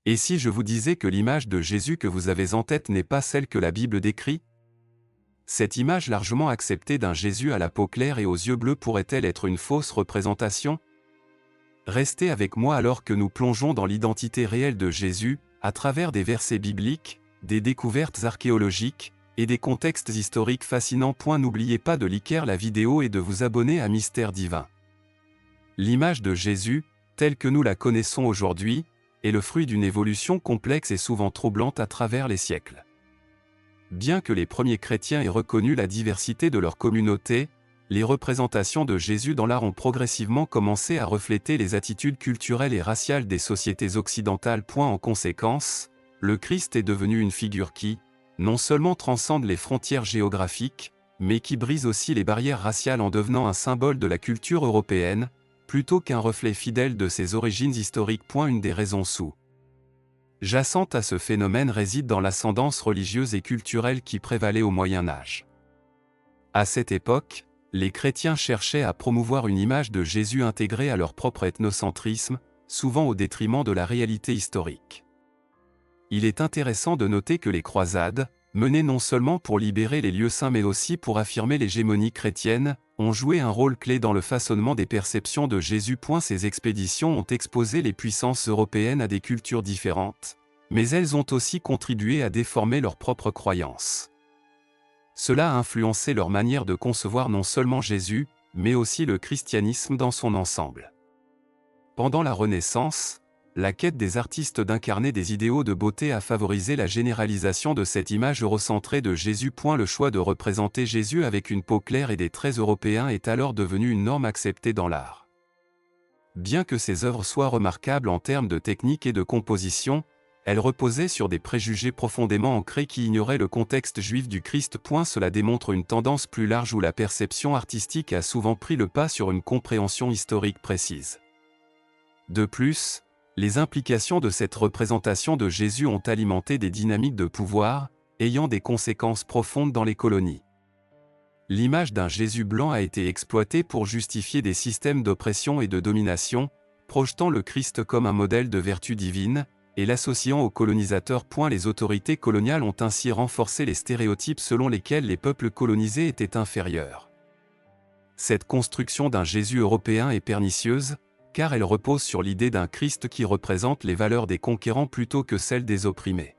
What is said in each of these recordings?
Et si je vous disais que l'image de Jésus que vous avez en tête n'est pas celle que la Bible décrit? Cette image largement acceptée d'un Jésus à la peau claire et aux yeux bleus pourrait-elle être une fausse représentation? Restez avec moi alors que nous plongeons dans l'identité réelle de Jésus, à travers des versets bibliques, des découvertes archéologiques, et des contextes historiques fascinants. N'oubliez pas de liker la vidéo et de vous abonner à Mystère Divin. L'image de Jésus, telle que nous la connaissons aujourd'hui, est le fruit d'une évolution complexe et souvent troublante à travers les siècles. Bien que les premiers chrétiens aient reconnu la diversité de leur communauté, les représentations de Jésus dans l'art ont progressivement commencé à refléter les attitudes culturelles et raciales des sociétés occidentales. En conséquence, le Christ est devenu une figure qui, non seulement transcende les frontières géographiques, mais qui brise aussi les barrières raciales en devenant un symbole de la culture européenne, plutôt qu'un reflet fidèle de ses origines historiques. Une des raisons sous-jacentes à ce phénomène réside dans l'ascendance religieuse et culturelle qui prévalait au Moyen Âge. À cette époque, les chrétiens cherchaient à promouvoir une image de Jésus intégrée à leur propre ethnocentrisme, souvent au détriment de la réalité historique. Il est intéressant de noter que les croisades, menées non seulement pour libérer les lieux saints mais aussi pour affirmer l'hégémonie chrétienne, ont joué un rôle clé dans le façonnement des perceptions de Jésus. Ces expéditions ont exposé les puissances européennes à des cultures différentes, mais elles ont aussi contribué à déformer leurs propres croyances. Cela a influencé leur manière de concevoir non seulement Jésus, mais aussi le christianisme dans son ensemble. Pendant la Renaissance, la quête des artistes d'incarner des idéaux de beauté a favorisé la généralisation de cette image eurocentrée de Jésus. Le choix de représenter Jésus avec une peau claire et des traits européens est alors devenu une norme acceptée dans l'art. Bien que ces œuvres soient remarquables en termes de technique et de composition, elles reposaient sur des préjugés profondément ancrés qui ignoraient le contexte juif du Christ. Cela démontre une tendance plus large où la perception artistique a souvent pris le pas sur une compréhension historique précise. De plus, les implications de cette représentation de Jésus ont alimenté des dynamiques de pouvoir, ayant des conséquences profondes dans les colonies. L'image d'un Jésus blanc a été exploitée pour justifier des systèmes d'oppression et de domination, projetant le Christ comme un modèle de vertu divine, et l'associant aux colonisateurs. Les autorités coloniales ont ainsi renforcé les stéréotypes selon lesquels les peuples colonisés étaient inférieurs. Cette construction d'un Jésus européen est pernicieuse, car elle repose sur l'idée d'un Christ qui représente les valeurs des conquérants plutôt que celles des opprimés.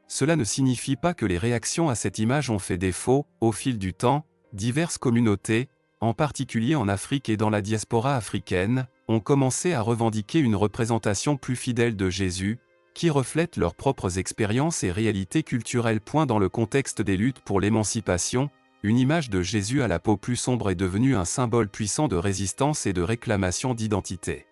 Cela ne signifie pas que les réactions à cette image ont fait défaut. Au fil du temps, diverses communautés, en particulier en Afrique et dans la diaspora africaine, ont commencé à revendiquer une représentation plus fidèle de Jésus, qui reflète leurs propres expériences et réalités culturelles. Dans le contexte des luttes pour l'émancipation, une image de Jésus à la peau plus sombre est devenue un symbole puissant de résistance et de réclamation d'identité.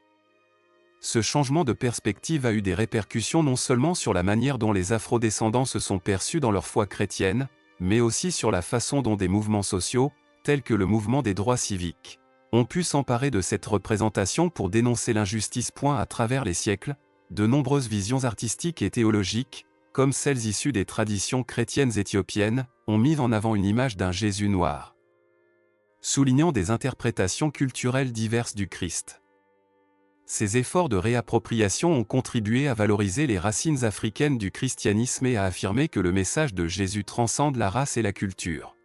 Ce changement de perspective a eu des répercussions non seulement sur la manière dont les afrodescendants se sont perçus dans leur foi chrétienne, mais aussi sur la façon dont des mouvements sociaux, tels que le mouvement des droits civiques, ont pu s'emparer de cette représentation pour dénoncer l'injustice. À travers les siècles, de nombreuses visions artistiques et théologiques, comme celles issues des traditions chrétiennes éthiopiennes, ont mis en avant une image d'un Jésus noir, soulignant des interprétations culturelles diverses du Christ. Ces efforts de réappropriation ont contribué à valoriser les racines africaines du christianisme et à affirmer que le message de Jésus transcende la race et la culture.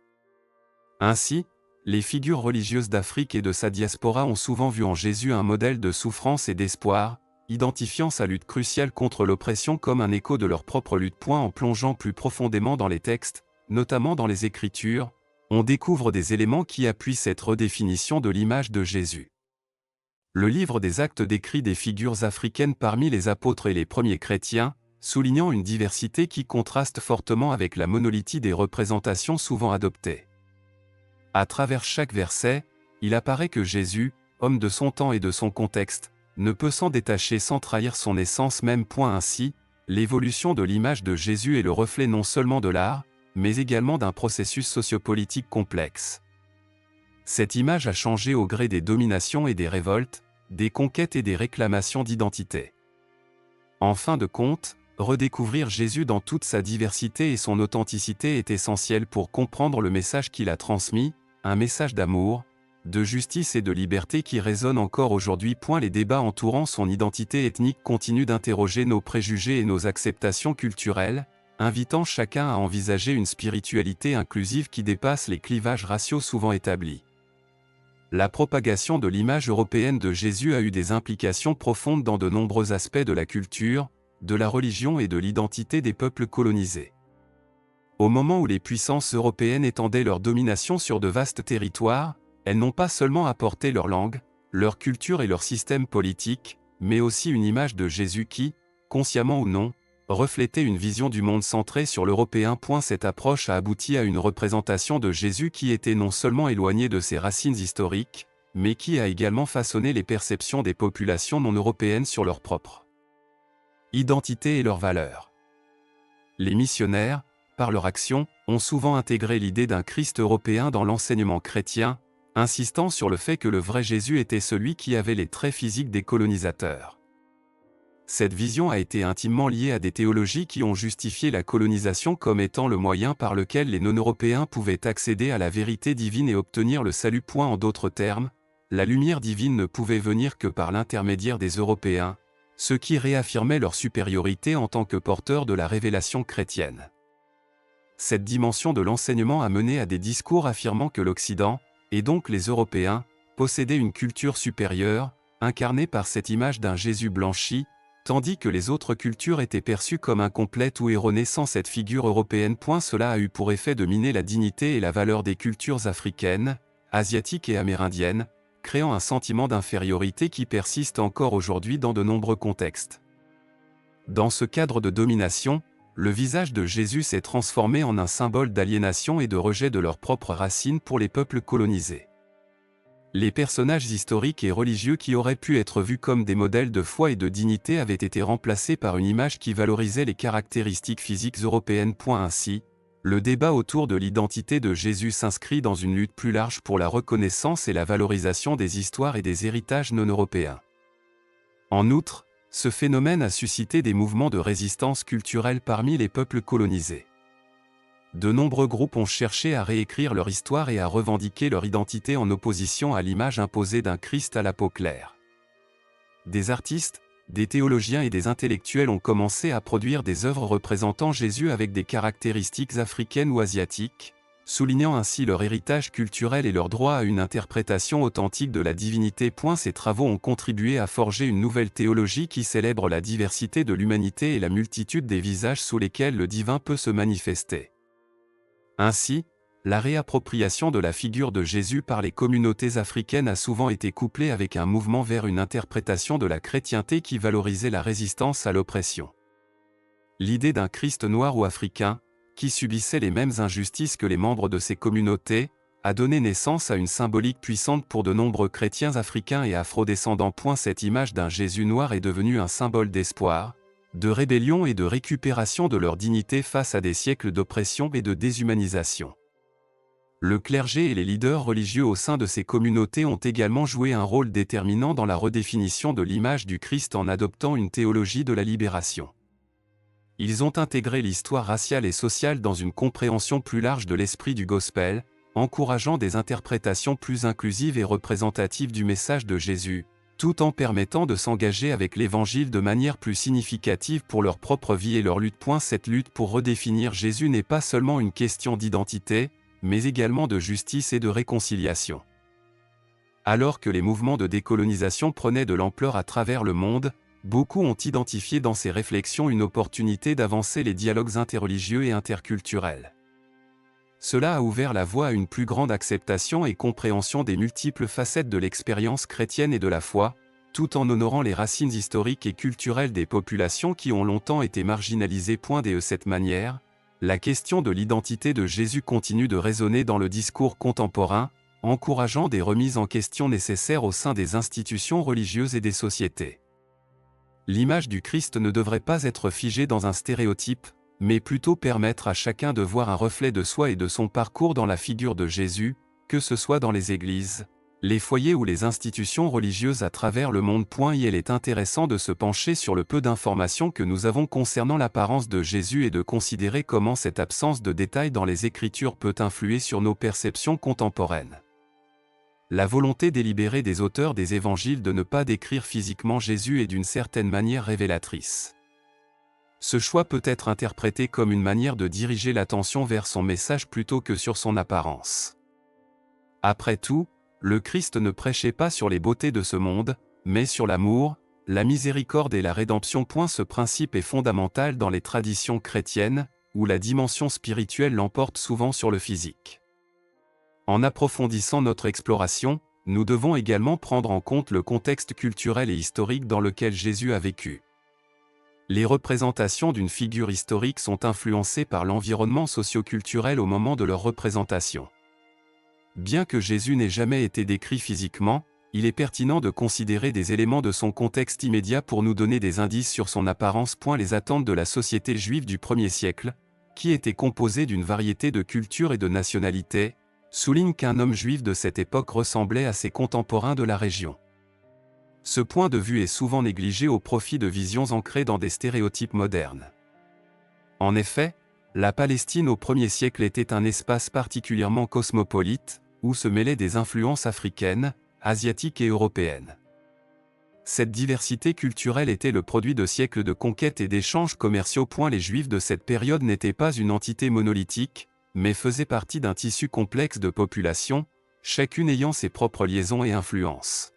Ainsi, les figures religieuses d'Afrique et de sa diaspora ont souvent vu en Jésus un modèle de souffrance et d'espoir, identifiant sa lutte cruciale contre l'oppression comme un écho de leur propre lutte. En plongeant plus profondément dans les textes, notamment dans les Écritures, on découvre des éléments qui appuient cette redéfinition de l'image de Jésus. Le livre des Actes décrit des figures africaines parmi les apôtres et les premiers chrétiens, soulignant une diversité qui contraste fortement avec la monolithie des représentations souvent adoptées. À travers chaque verset, il apparaît que Jésus, homme de son temps et de son contexte, ne peut s'en détacher sans trahir son essence même. Ainsi, l'évolution de l'image de Jésus est le reflet non seulement de l'art, mais également d'un processus sociopolitique complexe. Cette image a changé au gré des dominations et des révoltes, des conquêtes et des réclamations d'identité. En fin de compte, redécouvrir Jésus dans toute sa diversité et son authenticité est essentiel pour comprendre le message qu'il a transmis, un message d'amour, de justice et de liberté qui résonnent encore aujourd'hui. Les débats entourant son identité ethnique continuent d'interroger nos préjugés et nos acceptations culturelles, invitant chacun à envisager une spiritualité inclusive qui dépasse les clivages raciaux souvent établis. La propagation de l'image européenne de Jésus a eu des implications profondes dans de nombreux aspects de la culture, de la religion et de l'identité des peuples colonisés. Au moment où les puissances européennes étendaient leur domination sur de vastes territoires, elles n'ont pas seulement apporté leur langue, leur culture et leur système politique, mais aussi une image de Jésus qui, consciemment ou non, reflétait une vision du monde centrée sur l'européen. Cette approche a abouti à une représentation de Jésus qui était non seulement éloignée de ses racines historiques, mais qui a également façonné les perceptions des populations non européennes sur leur propre identité et leurs valeurs. Les missionnaires, par leur action, ont souvent intégré l'idée d'un Christ européen dans l'enseignement chrétien, insistant sur le fait que le vrai Jésus était celui qui avait les traits physiques des colonisateurs. Cette vision a été intimement liée à des théologies qui ont justifié la colonisation comme étant le moyen par lequel les non-européens pouvaient accéder à la vérité divine et obtenir le salut. En d'autres termes, la lumière divine ne pouvait venir que par l'intermédiaire des Européens, ce qui réaffirmait leur supériorité en tant que porteurs de la révélation chrétienne. Cette dimension de l'enseignement a mené à des discours affirmant que l'Occident, et donc les Européens, possédaient une culture supérieure, incarnée par cette image d'un Jésus blanchi, tandis que les autres cultures étaient perçues comme incomplètes ou erronées sans cette figure européenne. Cela a eu pour effet de miner la dignité et la valeur des cultures africaines, asiatiques et amérindiennes, créant un sentiment d'infériorité qui persiste encore aujourd'hui dans de nombreux contextes. Dans ce cadre de domination, le visage de Jésus s'est transformé en un symbole d'aliénation et de rejet de leurs propres racines pour les peuples colonisés. Les personnages historiques et religieux qui auraient pu être vus comme des modèles de foi et de dignité avaient été remplacés par une image qui valorisait les caractéristiques physiques européennes. Ainsi, le débat autour de l'identité de Jésus s'inscrit dans une lutte plus large pour la reconnaissance et la valorisation des histoires et des héritages non européens. En outre, ce phénomène a suscité des mouvements de résistance culturelle parmi les peuples colonisés. De nombreux groupes ont cherché à réécrire leur histoire et à revendiquer leur identité en opposition à l'image imposée d'un Christ à la peau claire. Des artistes, des théologiens et des intellectuels ont commencé à produire des œuvres représentant Jésus avec des caractéristiques africaines ou asiatiques, soulignant ainsi leur héritage culturel et leur droit à une interprétation authentique de la divinité. Ces travaux ont contribué à forger une nouvelle théologie qui célèbre la diversité de l'humanité et la multitude des visages sous lesquels le divin peut se manifester. Ainsi, la réappropriation de la figure de Jésus par les communautés africaines a souvent été couplée avec un mouvement vers une interprétation de la chrétienté qui valorisait la résistance à l'oppression. L'idée d'un Christ noir ou africain, qui subissait les mêmes injustices que les membres de ces communautés, a donné naissance à une symbolique puissante pour de nombreux chrétiens africains et afrodescendants. Cette image d'un Jésus noir est devenue un symbole d'espoir, de rébellion et de récupération de leur dignité face à des siècles d'oppression et de déshumanisation. Le clergé et les leaders religieux au sein de ces communautés ont également joué un rôle déterminant dans la redéfinition de l'image du Christ en adoptant une théologie de la libération. Ils ont intégré l'histoire raciale et sociale dans une compréhension plus large de l'esprit du gospel, encourageant des interprétations plus inclusives et représentatives du message de Jésus, tout en permettant de s'engager avec l'Évangile de manière plus significative pour leur propre vie et leur lutte. Cette lutte pour redéfinir Jésus n'est pas seulement une question d'identité, mais également de justice et de réconciliation. Alors que les mouvements de décolonisation prenaient de l'ampleur à travers le monde, beaucoup ont identifié dans ces réflexions une opportunité d'avancer les dialogues interreligieux et interculturels. Cela a ouvert la voie à une plus grande acceptation et compréhension des multiples facettes de l'expérience chrétienne et de la foi, tout en honorant les racines historiques et culturelles des populations qui ont longtemps été marginalisées. De cette manière, la question de l'identité de Jésus continue de résonner dans le discours contemporain, encourageant des remises en question nécessaires au sein des institutions religieuses et des sociétés. L'image du Christ ne devrait pas être figée dans un stéréotype, mais plutôt permettre à chacun de voir un reflet de soi et de son parcours dans la figure de Jésus, que ce soit dans les églises, les foyers ou les institutions religieuses à travers le monde. Il est intéressant de se pencher sur le peu d'informations que nous avons concernant l'apparence de Jésus et de considérer comment cette absence de détails dans les Écritures peut influer sur nos perceptions contemporaines. La volonté délibérée des auteurs des évangiles de ne pas décrire physiquement Jésus est d'une certaine manière révélatrice. Ce choix peut être interprété comme une manière de diriger l'attention vers son message plutôt que sur son apparence. Après tout, le Christ ne prêchait pas sur les beautés de ce monde, mais sur l'amour, la miséricorde et la rédemption. Ce principe est fondamental dans les traditions chrétiennes, où la dimension spirituelle l'emporte souvent sur le physique. En approfondissant notre exploration, nous devons également prendre en compte le contexte culturel et historique dans lequel Jésus a vécu. Les représentations d'une figure historique sont influencées par l'environnement socio-culturel au moment de leur représentation. Bien que Jésus n'ait jamais été décrit physiquement, il est pertinent de considérer des éléments de son contexte immédiat pour nous donner des indices sur son apparence. Les attentes de la société juive du 1er siècle, qui était composée d'une variété de cultures et de nationalités, soulignent qu'un homme juif de cette époque ressemblait à ses contemporains de la région. Ce point de vue est souvent négligé au profit de visions ancrées dans des stéréotypes modernes. En effet, la Palestine au 1er siècle était un espace particulièrement cosmopolite, où se mêlaient des influences africaines, asiatiques et européennes. Cette diversité culturelle était le produit de siècles de conquêtes et d'échanges commerciaux. Les Juifs de cette période n'étaient pas une entité monolithique, mais faisaient partie d'un tissu complexe de populations, chacune ayant ses propres liaisons et influences.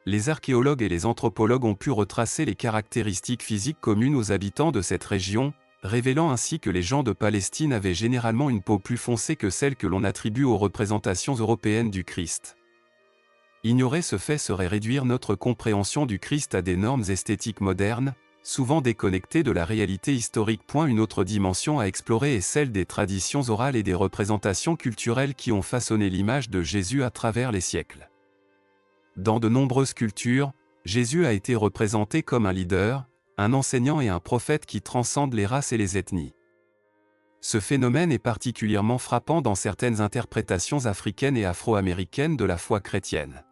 Les archéologues et les anthropologues ont pu retracer les caractéristiques physiques communes aux habitants de cette région, révélant ainsi que les gens de Palestine avaient généralement une peau plus foncée que celle que l'on attribue aux représentations européennes du Christ. Ignorer ce fait serait réduire notre compréhension du Christ à des normes esthétiques modernes, souvent déconnectées de la réalité historique. Une autre dimension à explorer est celle des traditions orales et des représentations culturelles qui ont façonné l'image de Jésus à travers les siècles. Dans de nombreuses cultures, Jésus a été représenté comme un leader, un enseignant et un prophète qui transcendent les races et les ethnies. Ce phénomène est particulièrement frappant dans certaines interprétations africaines et afro-américaines de la foi chrétienne.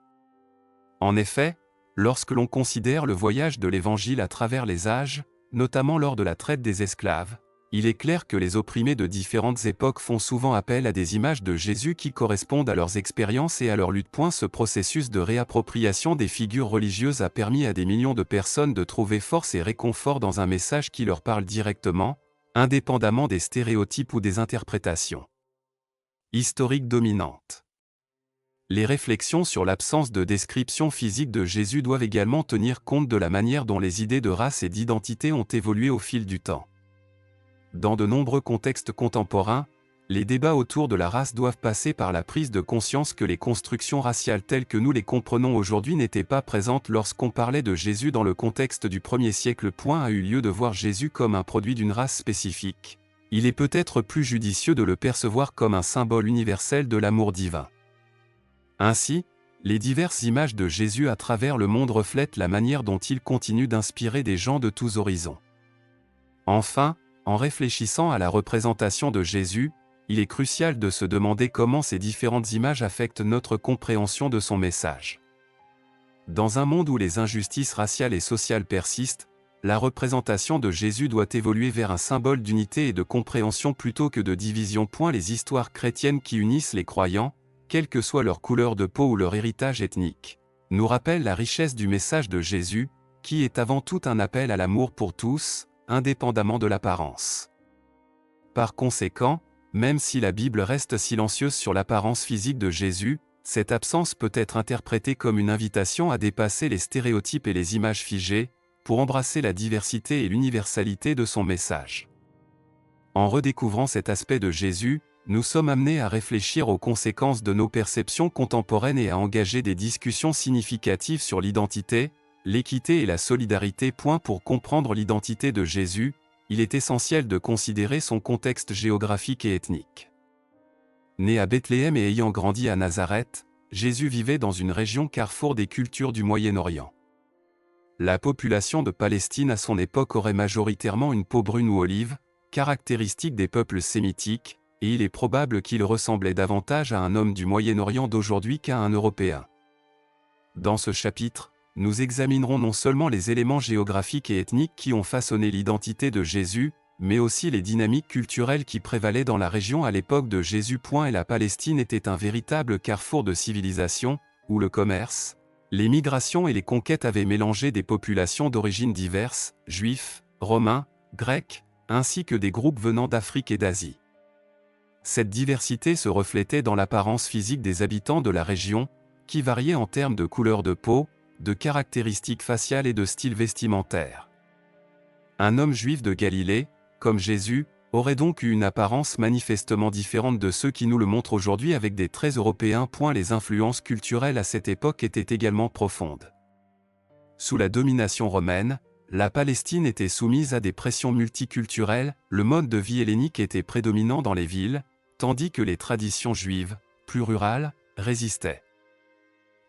En effet, lorsque l'on considère le voyage de l'Évangile à travers les âges, notamment lors de la traite des esclaves, il est clair que les opprimés de différentes époques font souvent appel à des images de Jésus qui correspondent à leurs expériences et à leur lutte. Ce processus de réappropriation des figures religieuses a permis à des millions de personnes de trouver force et réconfort dans un message qui leur parle directement, indépendamment des stéréotypes ou des interprétations historiques dominantes. Les réflexions sur l'absence de description physique de Jésus doivent également tenir compte de la manière dont les idées de race et d'identité ont évolué au fil du temps. Dans de nombreux contextes contemporains, les débats autour de la race doivent passer par la prise de conscience que les constructions raciales telles que nous les comprenons aujourd'hui n'étaient pas présentes lorsqu'on parlait de Jésus dans le contexte du 1er siècle. A eu lieu de voir Jésus comme un produit d'une race spécifique. Il est peut-être plus judicieux de le percevoir comme un symbole universel de l'amour divin. Ainsi, les diverses images de Jésus à travers le monde reflètent la manière dont il continue d'inspirer des gens de tous horizons. Enfin, en réfléchissant à la représentation de Jésus, il est crucial de se demander comment ces différentes images affectent notre compréhension de son message. Dans un monde où les injustices raciales et sociales persistent, la représentation de Jésus doit évoluer vers un symbole d'unité et de compréhension plutôt que de division. Les histoires chrétiennes qui unissent les croyants, quelle que soit leur couleur de peau ou leur héritage ethnique, nous rappellent la richesse du message de Jésus, qui est avant tout un appel à l'amour pour tous, indépendamment de l'apparence. Par conséquent, même si la Bible reste silencieuse sur l'apparence physique de Jésus, cette absence peut être interprétée comme une invitation à dépasser les stéréotypes et les images figées, pour embrasser la diversité et l'universalité de son message. En redécouvrant cet aspect de Jésus, nous sommes amenés à réfléchir aux conséquences de nos perceptions contemporaines et à engager des discussions significatives sur l'identité, l'équité et la solidarité. Pour comprendre l'identité de Jésus, il est essentiel de considérer son contexte géographique et ethnique. Né à Bethléem et ayant grandi à Nazareth, Jésus vivait dans une région carrefour des cultures du Moyen-Orient. La population de Palestine à son époque aurait majoritairement une peau brune ou olive, caractéristique des peuples sémitiques, et il est probable qu'il ressemblait davantage à un homme du Moyen-Orient d'aujourd'hui qu'à un Européen. Dans ce chapitre, nous examinerons non seulement les éléments géographiques et ethniques qui ont façonné l'identité de Jésus, mais aussi les dynamiques culturelles qui prévalaient dans la région à l'époque de Jésus. Et la Palestine était un véritable carrefour de civilisation, où le commerce, les migrations et les conquêtes avaient mélangé des populations d'origines diverses, juifs, romains, grecs, ainsi que des groupes venant d'Afrique et d'Asie. Cette diversité se reflétait dans l'apparence physique des habitants de la région, qui variait en termes de couleur de peau, de caractéristiques faciales et de style vestimentaire. Un homme juif de Galilée, comme Jésus, aurait donc eu une apparence manifestement différente de ceux qui nous le montrent aujourd'hui avec des traits européens. Les influences culturelles à cette époque étaient également profondes. Sous la domination romaine, la Palestine était soumise à des pressions multiculturelles, le mode de vie hellénique était prédominant dans les villes, tandis que les traditions juives, plus rurales, résistaient.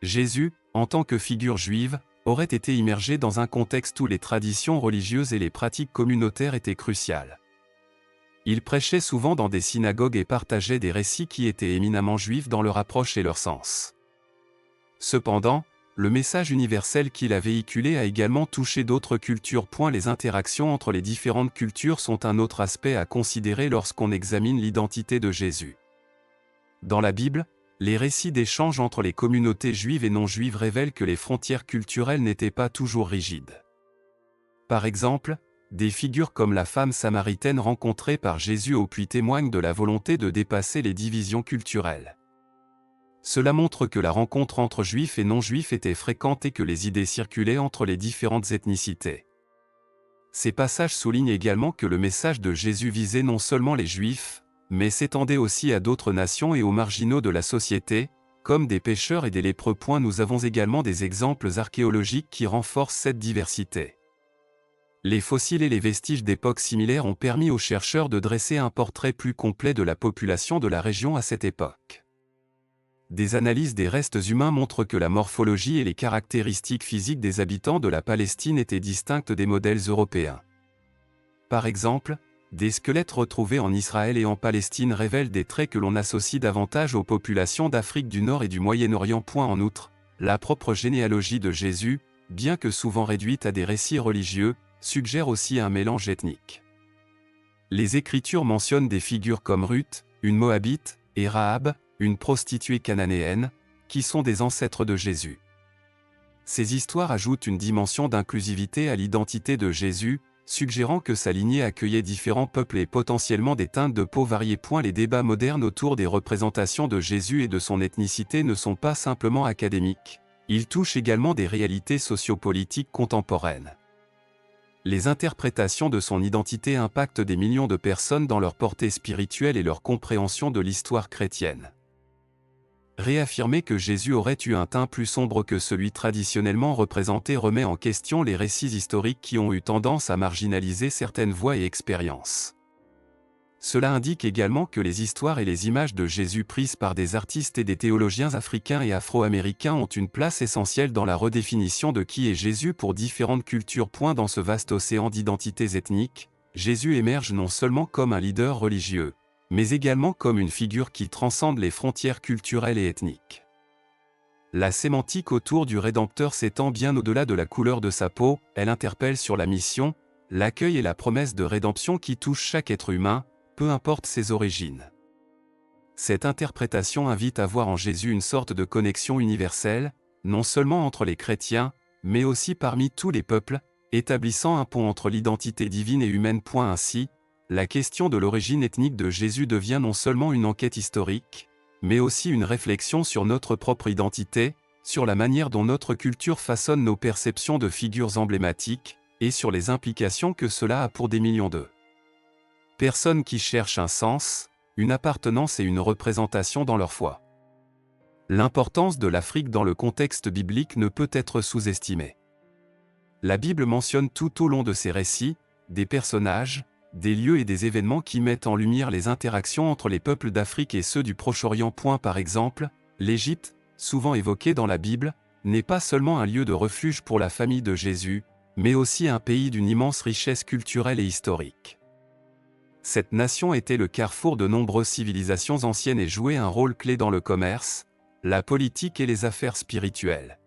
Jésus, en tant que figure juive, aurait été immergé dans un contexte où les traditions religieuses et les pratiques communautaires étaient cruciales. Il prêchait souvent dans des synagogues et partageait des récits qui étaient éminemment juifs dans leur approche et leur sens. Cependant, le message universel qu'il a véhiculé a également touché d'autres cultures. Les interactions entre les différentes cultures sont un autre aspect à considérer lorsqu'on examine l'identité de Jésus. Dans la Bible, les récits d'échanges entre les communautés juives et non juives révèlent que les frontières culturelles n'étaient pas toujours rigides. Par exemple, des figures comme la femme samaritaine rencontrée par Jésus au puits témoignent de la volonté de dépasser les divisions culturelles. Cela montre que la rencontre entre juifs et non-juifs était fréquente et que les idées circulaient entre les différentes ethnicités. Ces passages soulignent également que le message de Jésus visait non seulement les juifs, mais s'étendait aussi à d'autres nations et aux marginaux de la société, comme des pécheurs et des lépreux. Nous avons également des exemples archéologiques qui renforcent cette diversité. Les fossiles et les vestiges d'époques similaires ont permis aux chercheurs de dresser un portrait plus complet de la population de la région à cette époque. Des analyses des restes humains montrent que la morphologie et les caractéristiques physiques des habitants de la Palestine étaient distinctes des modèles européens. Par exemple, des squelettes retrouvés en Israël et en Palestine révèlent des traits que l'on associe davantage aux populations d'Afrique du Nord et du Moyen-Orient. En outre, la propre généalogie de Jésus, bien que souvent réduite à des récits religieux, suggère aussi un mélange ethnique. Les Écritures mentionnent des figures comme Ruth, une Moabite, et Rahab, une prostituée cananéenne, qui sont des ancêtres de Jésus. Ces histoires ajoutent une dimension d'inclusivité à l'identité de Jésus, suggérant que sa lignée accueillait différents peuples et potentiellement des teintes de peau variées. Les débats modernes autour des représentations de Jésus et de son ethnicité ne sont pas simplement académiques, ils touchent également des réalités sociopolitiques contemporaines. Les interprétations de son identité impactent des millions de personnes dans leur portée spirituelle et leur compréhension de l'histoire chrétienne. Réaffirmer que Jésus aurait eu un teint plus sombre que celui traditionnellement représenté remet en question les récits historiques qui ont eu tendance à marginaliser certaines voix et expériences. Cela indique également que les histoires et les images de Jésus prises par des artistes et des théologiens africains et afro-américains ont une place essentielle dans la redéfinition de qui est Jésus pour différentes cultures. Dans ce vaste océan d'identités ethniques, Jésus émerge non seulement comme un leader religieux, mais également comme une figure qui transcende les frontières culturelles et ethniques. La sémantique autour du Rédempteur s'étend bien au-delà de la couleur de sa peau, elle interpelle sur la mission, l'accueil et la promesse de rédemption qui touche chaque être humain, peu importe ses origines. Cette interprétation invite à voir en Jésus une sorte de connexion universelle, non seulement entre les chrétiens, mais aussi parmi tous les peuples, établissant un pont entre l'identité divine et humaine. Ainsi, la question de l'origine ethnique de Jésus devient non seulement une enquête historique, mais aussi une réflexion sur notre propre identité, sur la manière dont notre culture façonne nos perceptions de figures emblématiques, et sur les implications que cela a pour des millions de personnes qui cherchent un sens, une appartenance et une représentation dans leur foi. L'importance de l'Afrique dans le contexte biblique ne peut être sous-estimée. La Bible mentionne tout au long de ses récits, des personnages, des lieux et des événements qui mettent en lumière les interactions entre les peuples d'Afrique et ceux du Proche-Orient. Par exemple, l'Égypte, souvent évoquée dans la Bible, n'est pas seulement un lieu de refuge pour la famille de Jésus, mais aussi un pays d'une immense richesse culturelle et historique. Cette nation était le carrefour de nombreuses civilisations anciennes et jouait un rôle clé dans le commerce, la politique et les affaires spirituelles.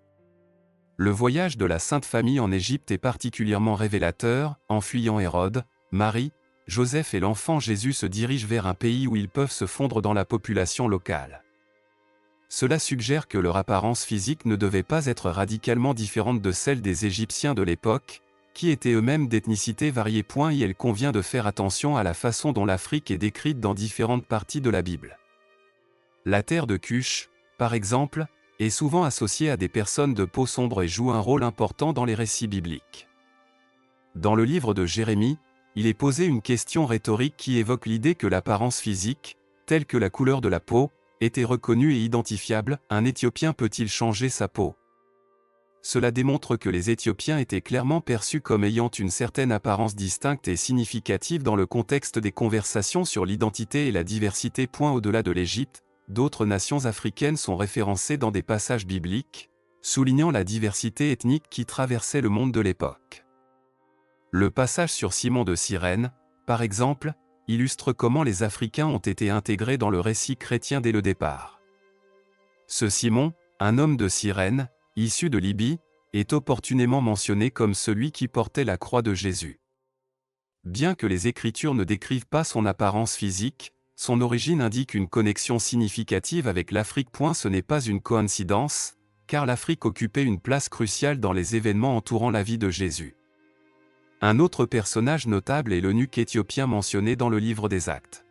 Le voyage de la Sainte Famille en Égypte est particulièrement révélateur. En fuyant Hérode, Marie, Joseph et l'enfant Jésus se dirigent vers un pays où ils peuvent se fondre dans la population locale. Cela suggère que leur apparence physique ne devait pas être radicalement différente de celle des Égyptiens de l'époque, qui étaient eux-mêmes d'ethnicité variée. Il convient de faire attention à la façon dont l'Afrique est décrite dans différentes parties de la Bible. La terre de Cush, par exemple, est souvent associée à des personnes de peau sombre et joue un rôle important dans les récits bibliques. Dans le livre de Jérémie, il est posé une question rhétorique qui évoque l'idée que l'apparence physique, telle que la couleur de la peau, était reconnue et identifiable. Un Éthiopien peut-il changer sa peau? Cela démontre que les Éthiopiens étaient clairement perçus comme ayant une certaine apparence distincte et significative dans le contexte des conversations sur l'identité et la diversité. Au-delà de l'Égypte, d'autres nations africaines sont référencées dans des passages bibliques, soulignant la diversité ethnique qui traversait le monde de l'époque. Le passage sur Simon de Cyrène, par exemple, illustre comment les Africains ont été intégrés dans le récit chrétien dès le départ. Ce Simon, un homme de Cyrène, issu de Libye, est opportunément mentionné comme celui qui portait la croix de Jésus. Bien que les Écritures ne décrivent pas son apparence physique, son origine indique une connexion significative avec l'Afrique. Ce n'est pas une coïncidence, car l'Afrique occupait une place cruciale dans les événements entourant la vie de Jésus. Un autre personnage notable est l'eunuque éthiopien mentionné dans le livre des Actes.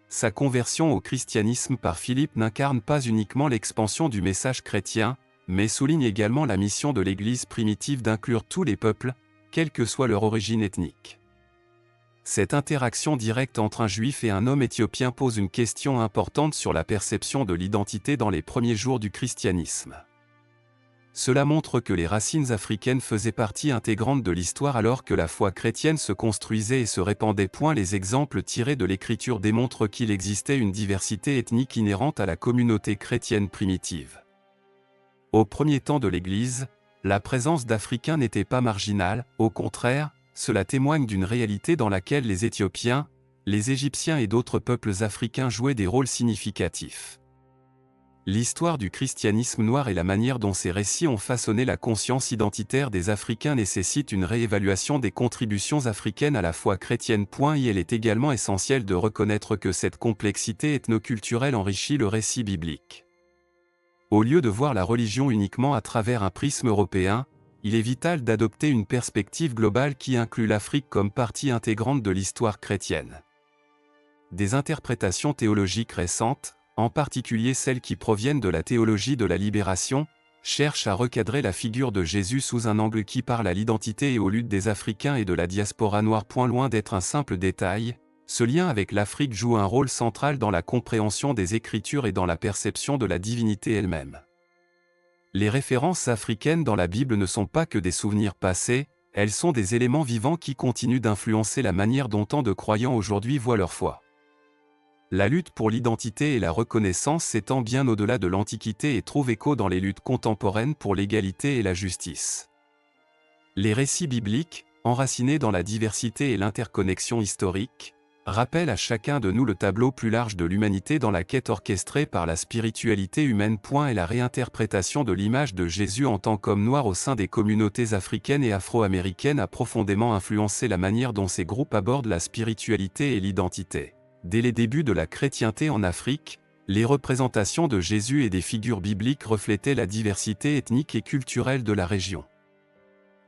Sa conversion au christianisme par Philippe n'incarne pas uniquement l'expansion du message chrétien, mais souligne également la mission de l'Église primitive d'inclure tous les peuples, quelle que soit leur origine ethnique. Cette interaction directe entre un juif et un homme éthiopien pose une question importante sur la perception de l'identité dans les premiers jours du christianisme. Cela montre que les racines africaines faisaient partie intégrante de l'histoire alors que la foi chrétienne se construisait et se répandait. Les exemples tirés de l'Écriture démontrent qu'il existait une diversité ethnique inhérente à la communauté chrétienne primitive. Au premier temps de l'Église, la présence d'Africains n'était pas marginale, au contraire, cela témoigne d'une réalité dans laquelle les Éthiopiens, les Égyptiens et d'autres peuples africains jouaient des rôles significatifs. L'histoire du christianisme noir et la manière dont ces récits ont façonné la conscience identitaire des Africains nécessitent une réévaluation des contributions africaines à la foi chrétienne. Il est également essentiel de reconnaître que cette complexité ethnoculturelle enrichit le récit biblique. Au lieu de voir la religion uniquement à travers un prisme européen, il est vital d'adopter une perspective globale qui inclut l'Afrique comme partie intégrante de l'histoire chrétienne. Des interprétations théologiques récentes, en particulier celles qui proviennent de la théologie de la libération, cherchent à recadrer la figure de Jésus sous un angle qui parle à l'identité et aux luttes des Africains et de la diaspora noire. Loin d'être un simple détail, ce lien avec l'Afrique joue un rôle central dans la compréhension des Écritures et dans la perception de la divinité elle-même. Les références africaines dans la Bible ne sont pas que des souvenirs passés, elles sont des éléments vivants qui continuent d'influencer la manière dont tant de croyants aujourd'hui voient leur foi. La lutte pour l'identité et la reconnaissance s'étend bien au-delà de l'Antiquité et trouve écho dans les luttes contemporaines pour l'égalité et la justice. Les récits bibliques, enracinés dans la diversité et l'interconnexion historique, rappellent à chacun de nous le tableau plus large de l'humanité dans la quête orchestrée par la spiritualité humaine. Et la réinterprétation de l'image de Jésus en tant qu'homme noir au sein des communautés africaines et afro-américaines a profondément influencé la manière dont ces groupes abordent la spiritualité et l'identité. Dès les débuts de la chrétienté en Afrique, les représentations de Jésus et des figures bibliques reflétaient la diversité ethnique et culturelle de la région.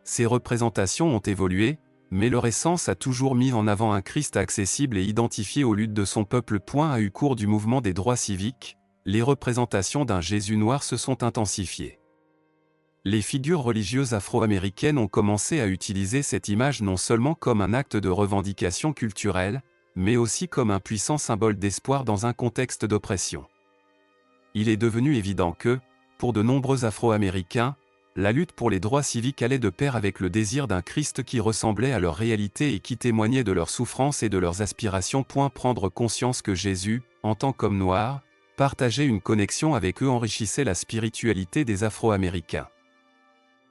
Ces représentations ont évolué, mais leur essence a toujours mis en avant un Christ accessible et identifié aux luttes de son peuple. À eu cours du mouvement des droits civiques, les représentations d'un Jésus noir se sont intensifiées. Les figures religieuses afro-américaines ont commencé à utiliser cette image non seulement comme un acte de revendication culturelle, mais aussi comme un puissant symbole d'espoir dans un contexte d'oppression. Il est devenu évident que, pour de nombreux Afro-Américains, la lutte pour les droits civiques allait de pair avec le désir d'un Christ qui ressemblait à leur réalité et qui témoignait de leurs souffrances et de leurs aspirations. Prendre conscience que Jésus, en tant qu'homme noir, partageait une connexion avec eux enrichissait la spiritualité des Afro-Américains.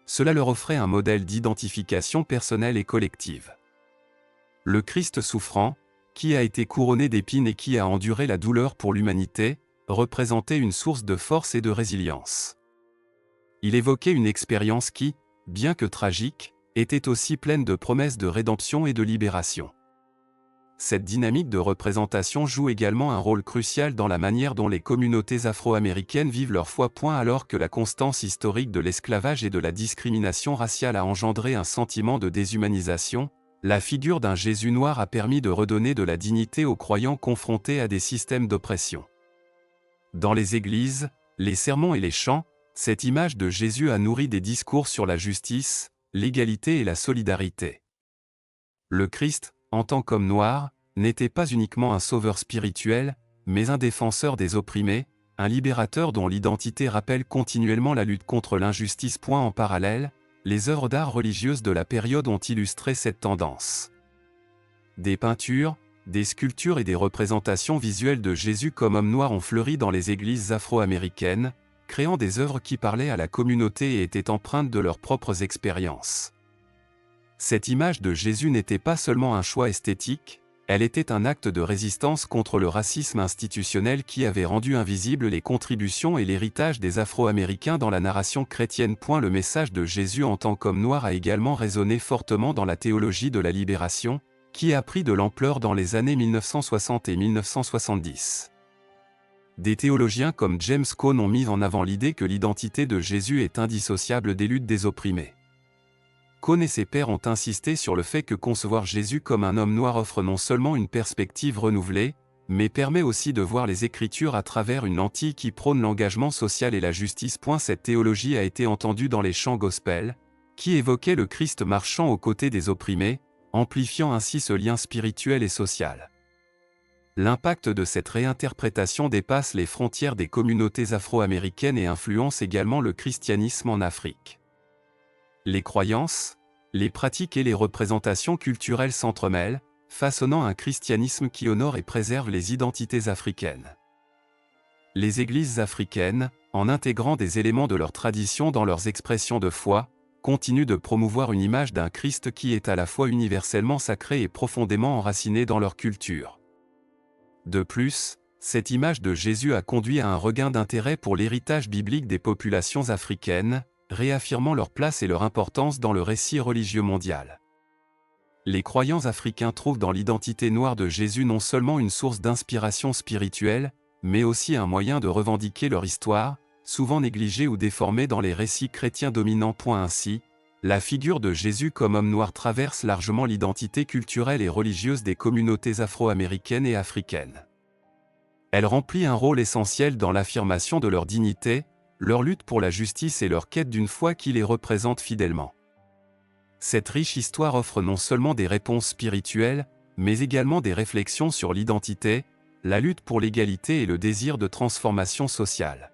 Cela leur offrait un modèle d'identification personnelle et collective. Le Christ souffrant, qui a été couronné d'épines et qui a enduré la douleur pour l'humanité, représentait une source de force et de résilience. Il évoquait une expérience qui, bien que tragique, était aussi pleine de promesses de rédemption et de libération. cette dynamique de représentation joue également un rôle crucial dans la manière dont les communautés afro-américaines vivent leur foi. Alors que la constance historique de l'esclavage et de la discrimination raciale a engendré un sentiment de déshumanisation, la figure d'un Jésus noir a permis de redonner de la dignité aux croyants confrontés à des systèmes d'oppression. Dans les églises, les sermons et les chants, cette image de Jésus a nourri des discours sur la justice, l'égalité et la solidarité. Le Christ, en tant qu'homme noir, n'était pas uniquement un sauveur spirituel, mais un défenseur des opprimés, un libérateur dont l'identité rappelle continuellement la lutte contre l'injustice. En parallèle, les œuvres d'art religieuses de la période ont illustré cette tendance. Des peintures, des sculptures et des représentations visuelles de Jésus comme homme noir ont fleuri dans les églises afro-américaines, créant des œuvres qui parlaient à la communauté et étaient empreintes de leurs propres expériences. Cette image de Jésus n'était pas seulement un choix esthétique, elle était un acte de résistance contre le racisme institutionnel qui avait rendu invisibles les contributions et l'héritage des Afro-Américains dans la narration chrétienne. Le message de Jésus en tant qu'homme noir a également résonné fortement dans la théologie de la libération, qui a pris de l'ampleur dans les années 1960 et 1970. Des théologiens comme James Cone ont mis en avant l'idée que l'identité de Jésus est indissociable des luttes des opprimés. Cone et ses pairs ont insisté sur le fait que concevoir Jésus comme un homme noir offre non seulement une perspective renouvelée, mais permet aussi de voir les Écritures à travers une lentille qui prône l'engagement social et la justice. Cette théologie a été entendue dans les chants gospel, qui évoquaient le Christ marchant aux côtés des opprimés, amplifiant ainsi ce lien spirituel et social. L'impact de cette réinterprétation dépasse les frontières des communautés afro-américaines et influence également le christianisme en Afrique. Les croyances, les pratiques et les représentations culturelles s'entremêlent, façonnant un christianisme qui honore et préserve les identités africaines. Les églises africaines, en intégrant des éléments de leur tradition dans leurs expressions de foi, continuent de promouvoir une image d'un Christ qui est à la fois universellement sacré et profondément enraciné dans leur culture. De plus, cette image de Jésus a conduit à un regain d'intérêt pour l'héritage biblique des populations africaines, réaffirmant leur place et leur importance dans le récit religieux mondial. Les croyants africains trouvent dans l'identité noire de Jésus non seulement une source d'inspiration spirituelle, mais aussi un moyen de revendiquer leur histoire, souvent négligée ou déformée dans les récits chrétiens dominants. Ainsi, la figure de Jésus comme homme noir traverse largement l'identité culturelle et religieuse des communautés afro-américaines et africaines. Elle remplit un rôle essentiel dans l'affirmation de leur dignité, leur lutte pour la justice et leur quête d'une foi qui les représente fidèlement. Cette riche histoire offre non seulement des réponses spirituelles, mais également des réflexions sur l'identité, la lutte pour l'égalité et le désir de transformation sociale.